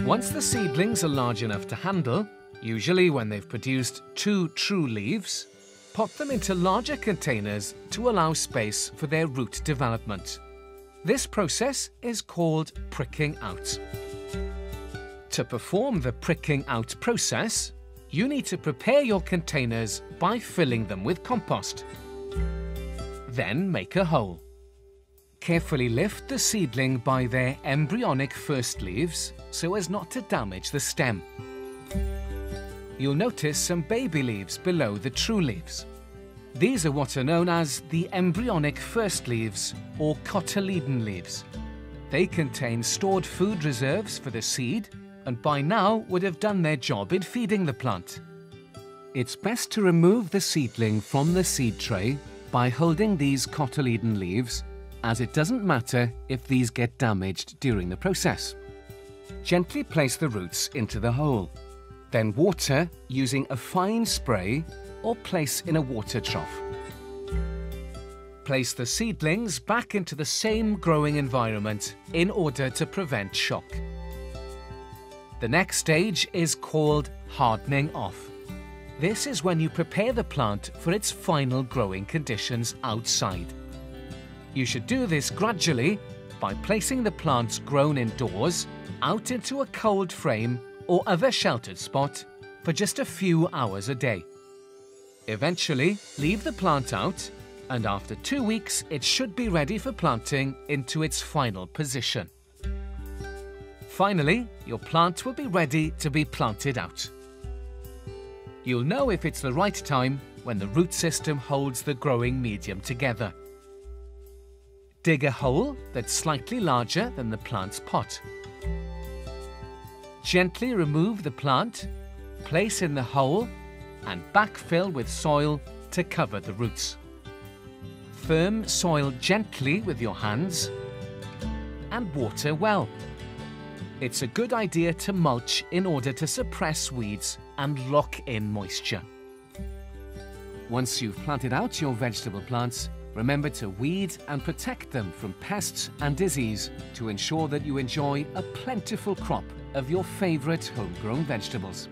Once the seedlings are large enough to handle, usually when they've produced 2 true leaves, pot them into larger containers to allow space for their root development. This process is called pricking out. To perform the pricking out process, you need to prepare your containers by filling them with compost. Then make a hole. Carefully lift the seedling by their embryonic first leaves so as not to damage the stem. You'll notice some baby leaves below the true leaves. These are what are known as the embryonic first leaves or cotyledon leaves. They contain stored food reserves for the seed and by now would have done their job in feeding the plant. It's best to remove the seedling from the seed tray by holding these cotyledon leaves, as it doesn't matter if these get damaged during the process. Gently place the roots into the hole. Then water using a fine spray or place in a water trough. Place the seedlings back into the same growing environment in order to prevent shock. The next stage is called hardening off. This is when you prepare the plant for its final growing conditions outside. You should do this gradually by placing the plants grown indoors out into a cold frame or other sheltered spot for just a few hours a day. Eventually, leave the plant out, and after 2 weeks it should be ready for planting into its final position. Finally, your plant will be ready to be planted out. You'll know if it's the right time when the root system holds the growing medium together. Dig a hole that's slightly larger than the plant's pot. Gently remove the plant, place in the hole, and backfill with soil to cover the roots. Firm soil gently with your hands and water well. It's a good idea to mulch in order to suppress weeds and lock in moisture. Once you've planted out your vegetable plants, remember to weed and protect them from pests and disease to ensure that you enjoy a plentiful crop of your favourite homegrown vegetables.